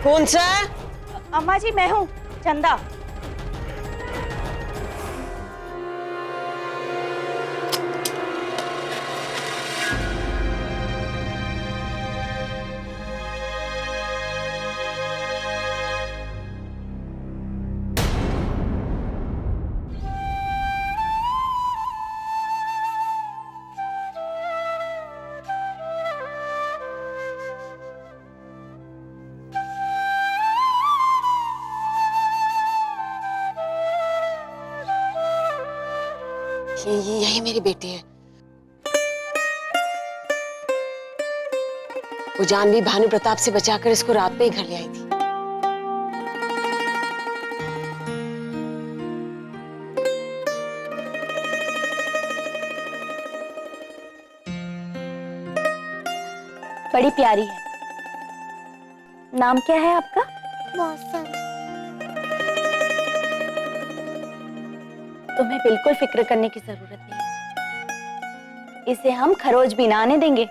कौन सा? अम्मा जी मैं हूँ चंदा। यही मेरी बेटी है। वो जानवी भानु प्रताप से बचाकर इसको रात में ही घर ले आई थी। बड़ी प्यारी है। नाम क्या है आपका? मौसम। तुम्हें बिल्कुल फिक्र करने की जरूरत नहीं है। इसे हम खरोच भी ना आने देंगे।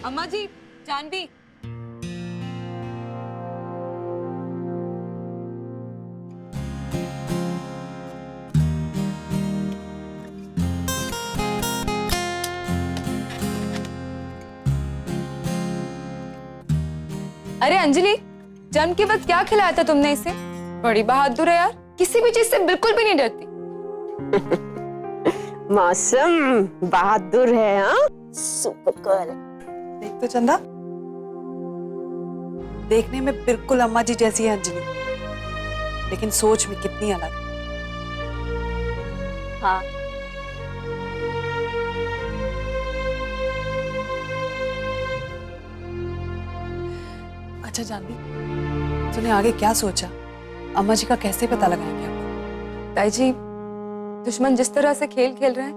अम्मा जी, जानवी। अरे अंजलि, जन्म के वक्त क्या खिलाया था तुमने इसे? बड़ी बहादुर है यार, किसी भी चीज से बिल्कुल भी नहीं डरती। मौसम बहादुर है। हाँ, सुपर गर्ल। देख तो चंदा, देखने में बिल्कुल अम्मा जी जैसी है अंजलि, लेकिन सोच में कितनी अलग है। हाँ, अच्छा जानवी, तूने आगे क्या सोचा? अम्मा जी का कैसे पता लगाएंगे हम? ताई जी, दुश्मन जिस तरह से खेल खेल रहे हैं,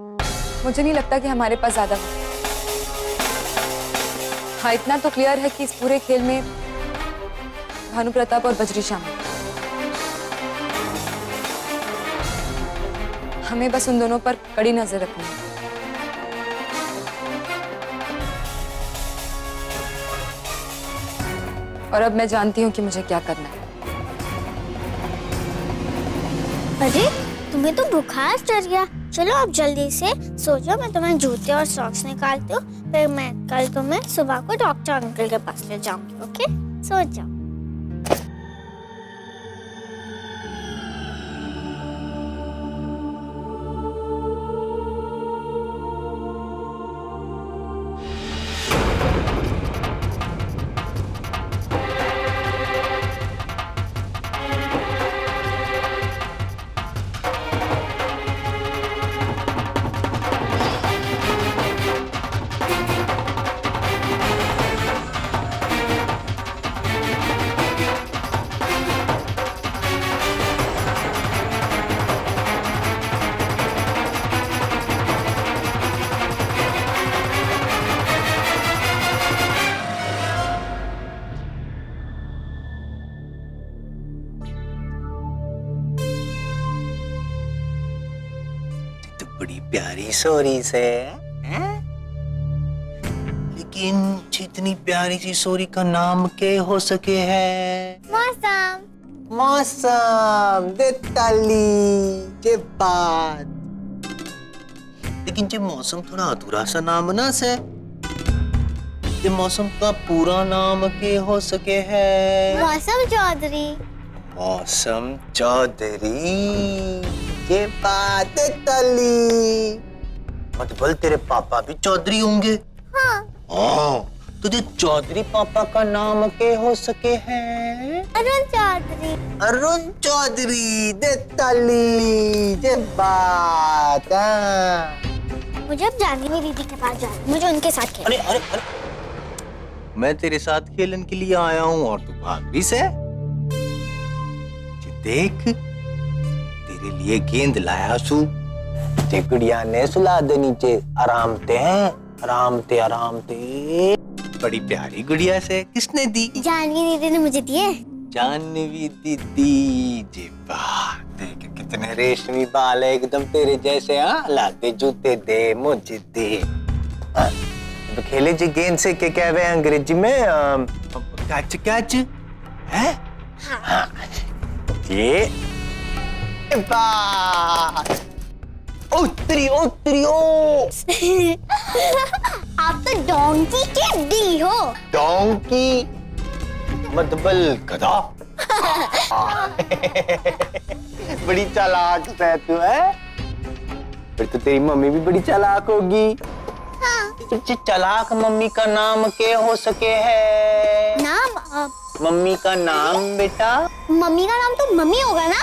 मुझे नहीं लगता कि हमारे पास ज्यादा वक्त है। हाँ, इतना तो क्लियर है कि इस पूरे खेल में भानु प्रताप और बजरी शामिल हैं। हमें बस उन दोनों पर कड़ी नजर रखनी है। और अब मैं जानती हूँ कि मुझे क्या करना है। अरे तुम्हें तो बुखार चढ़ गया। चलो अब जल्दी से सो जाओ, मैं तुम्हें जूते और सॉक्स निकालती हूँ, फिर मैं कल तुम्हें सुबह को डॉक्टर अंकल के पास ले जाऊंगी। ओके, सो जाओ। बड़ी प्यारी सोरी से हैं? लेकिन इतनी प्यारी सी सोरी का नाम क्या हो सके है? मौसम। मौसम दे ताली के बाद। लेकिन जो मौसम थोड़ा अधूरा सा नाम ना से, ये मौसम का पूरा नाम क्या हो सके है? मौसम चौधरी। मौसम चौधरी के बाद तली। मतलब तेरे पापा भी चौधरी होंगे? हाँ। तुझे चौधरी पापा का नाम क्या हो सके है? अरुण चौधरी। अरुण चौधरी दे ताली दे बात। मुझे अब जानवी दीदी के पास जाना, मुझे उनके साथ खेलना। अरे अरे अरे, मैं तेरे साथ खेलने के लिए आया हूँ और तू भाग भी से? देख, तेरे लिए गेंद लाया सू। ते गुड़िया ने सुला दे नीचे, आराम ते हैं, आराम ते। बड़ी प्यारी गुड़िया से किसने दी? जानवी दीदी ने मुझे दिए। जानवी दीदी जी वाह, देख कितने रेशमी बाल है एकदम तेरे जैसे। हाँ, लाते जूते दे मुझे दे। तो खेले जी गेंद से क्या कहते हैं अंग्रेजी में? कैच कैच है। हाँ ये वाह, उतरी उतरी ओ। आप तो डोंकी के डी हो। डोंकी मतलब गधा। बड़ी चालाक है तू है। फिर तो तेरी मम्मी भी बड़ी चालाक होगी। हाँ। चालाक मम्मी का नाम क्या हो सके है? नाम मम्मी का नाम बेटा? मम्मी का नाम तो मम्मी होगा ना।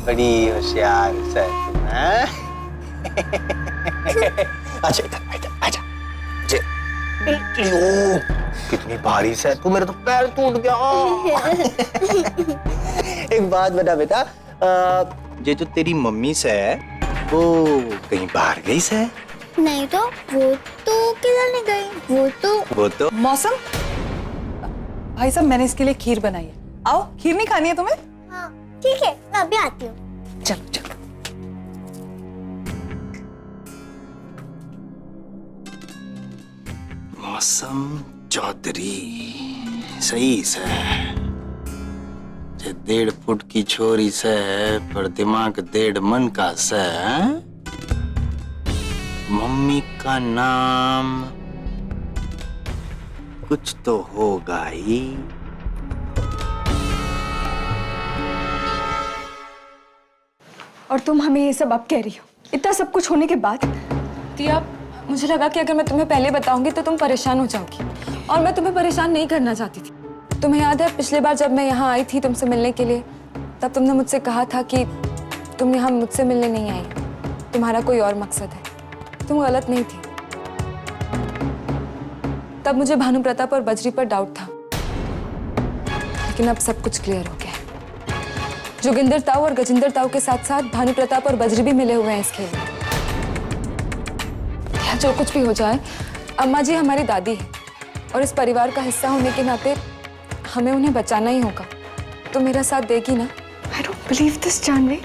बड़ी होशियार है तू है। अच्छा इधर इधर आजा। जे ओ, कितनी भारी है तू, मेरा तो पैर टूट गया। एक बात बता बेटा, ये जो तेरी मम्मी से है वो कहीं बाहर गई से? नहीं तो वो तो किधर नहीं गई। वो तो मौसम, भाई साहब मैंने इसके लिए खीर बनाई है। आओ, खीर नहीं खानी है तुम्हें? हाँ ठीक है, मैं अभी आती हूँ। चलो चलो। मौसम चौधरी सही से, 1.5 फुट की छोरी से पर दिमाग 1.5 मन का से। मम्मी का नाम कुछ तो होगा ही। और तुम हमें ये सब अब कह रही हो, इतना सब कुछ होने के बाद? दिया, मुझे लगा कि अगर मैं तुम्हें पहले बताऊंगी तो तुम परेशान हो जाओगी, और मैं तुम्हें परेशान नहीं करना चाहती थी। तुम्हें याद है पिछली बार जब मैं यहाँ आई थी तुमसे मिलने के लिए, तब तुमने मुझसे कहा था कि तुम यहाँ मुझसे मिलने नहीं आई, तुम्हारा कोई और मकसद है। तुम गलत नहीं थी। तब मुझे भानु प्रताप और बजरी पर डाउट था, लेकिन अब सब कुछ क्लियर हो गया है। जोगिंदर ताऊ और गजेंद्र ताऊ के साथ साथ भानु प्रताप और बजरी भी मिले हुए हैं इस खेल में। या जो कुछ भी हो जाए, अम्मा जी हमारी दादी है और इस परिवार का हिस्सा होने के नाते हमें उन्हें बचाना ही होगा। तो मेरा साथ देगी ना? I don't believe this, Janvi.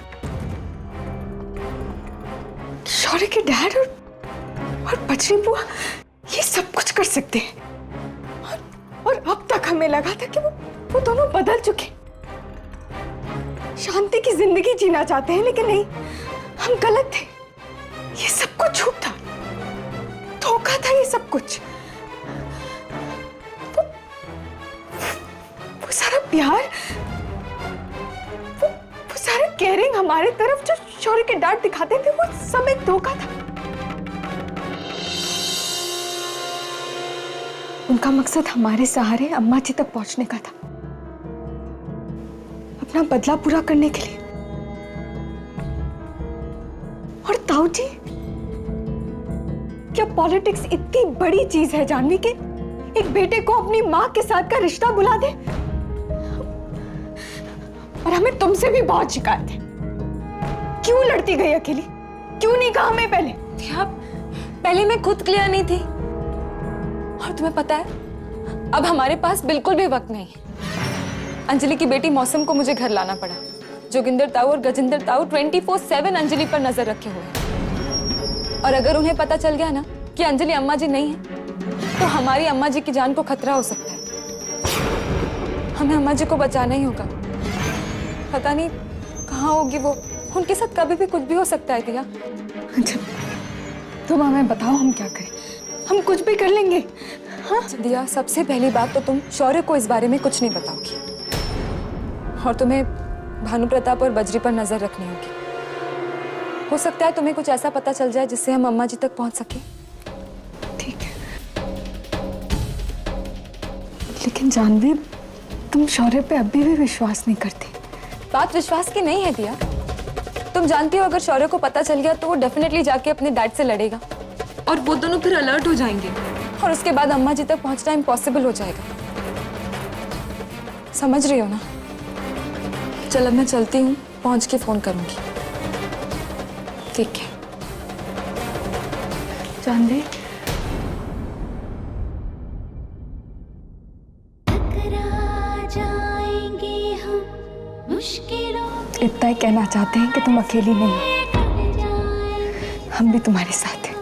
शौर्य के डैड और बजरी बुआ ये सब कुछ कर सकते हैं, और अब तक हमें लगा था कि वो दोनों बदल चुके, शांति की जिंदगी जीना चाहते हैं, लेकिन नहीं, हम गलत थे। ये सब कुछ झूठ था, धोखा था ये सब कुछ। वो सारा प्यार, वो सारा केयरिंग हमारे तरफ जो शौर्य के डैड दिखाते थे, वो सब एक धोखा था। उनका मकसद हमारे सहारे अम्मा जी तक पहुंचने का था, अपना बदला पूरा करने के लिए। और ताऊ जी, क्या पॉलिटिक्स इतनी बड़ी चीज है जानवी के एक बेटे को अपनी मां के साथ का रिश्ता बुला दे? और हमें तुमसे भी बहुत शिकायत है, क्यों लड़ती गई अकेली? क्यों नहीं कहा हमें पहले? पहले मैं खुद क्लियर नहीं थी, और तुम्हें पता है अब हमारे पास बिल्कुल भी वक्त नहीं है। अंजलि की बेटी मौसम को मुझे घर लाना पड़ा। जोगिंदर ताऊ और गजेंद्र ताऊ 24/7 अंजलि पर नजर रखे हुए हैं, और अगर उन्हें पता चल गया ना कि अंजलि अम्मा जी नहीं है, तो हमारी अम्मा जी की जान को खतरा हो सकता है। हमें अम्मा जी को बचाना ही होगा। पता नहीं कहाँ होगी वो, उनके साथ कभी भी कुछ भी हो सकता है। दिया, अच्छा तुम हमें बताओ हम क्या करें, हम कुछ भी कर लेंगे। हाँ दिया, सबसे पहली बात तो तुम शौर्य को इस बारे में कुछ नहीं बताओगी, और तुम्हें भानु प्रताप और बजरी पर नजर रखनी होगी। हो सकता है तुम्हें कुछ ऐसा पता चल जाए जिससे हम अम्मा जी तक पहुंच सके। ठीक है, लेकिन जानवी, तुम शौर्य पे अभी भी विश्वास नहीं करती। बात विश्वास की नहीं है दिया। तुम जानती हो अगर शौर्य को पता चल गया तो वो डेफिनेटली जाके अपने डैड से लड़ेगा, और वो दोनों फिर अलर्ट हो जाएंगे, और उसके बाद अम्मा जी तक पहुंचना इम्पॉसिबल हो जाएगा। समझ रही हो ना? चल अब मैं चलती हूँ, पहुंच के फोन करूंगी। ठीक है जानवी। इतना ही कहना चाहते हैं कि तुम अकेली नहीं हो, हम भी तुम्हारे साथ हैं।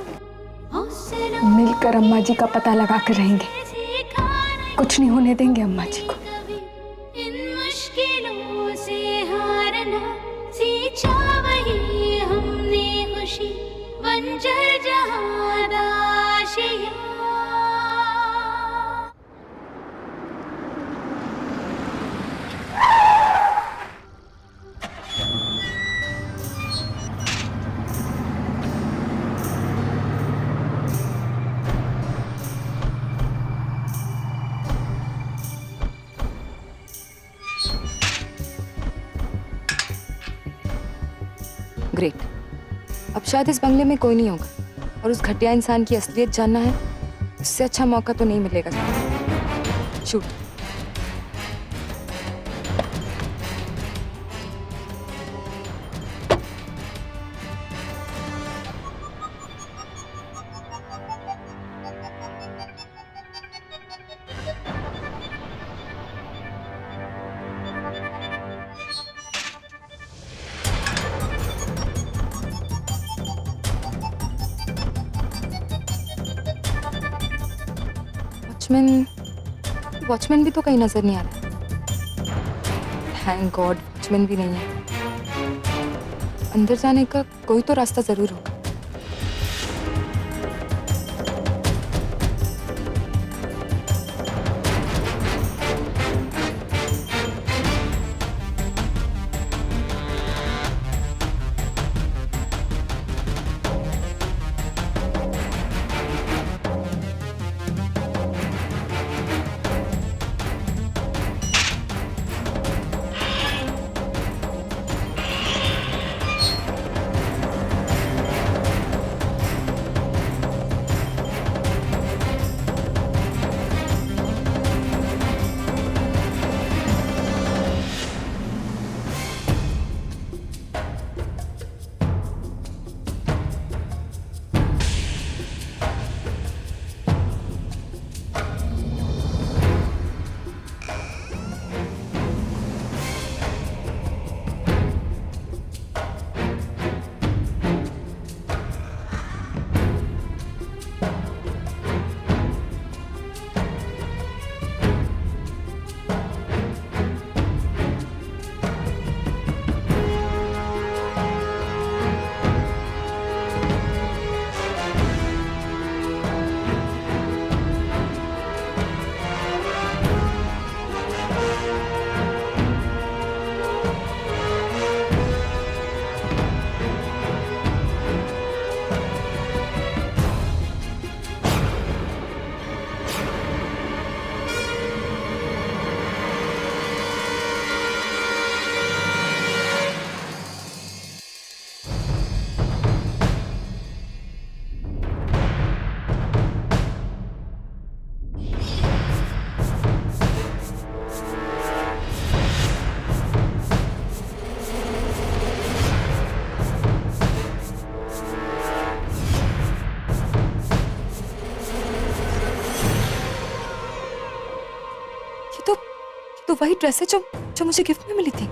मिलकर अम्मा जी का पता लगा कर रहेंगे, कुछ नहीं होने देंगे अम्मा जी को। इन मुश्किलों से हारना सींचा वही हमने खुशी बंजर जहां दाशिया। ग्रेट, अब शायद इस बंगले में कोई नहीं होगा और उस घटिया इंसान की असलियत जानना है, इससे अच्छा मौका तो नहीं मिलेगा। शूट। वॉचमैन भी तो कहीं नजर नहीं आ रहा। थैंक गॉड वॉचमैन भी नहीं है। अंदर जाने का कोई तो रास्ता जरूर होगा। तो वही ड्रेस है जो मुझे गिफ्ट में मिली थी।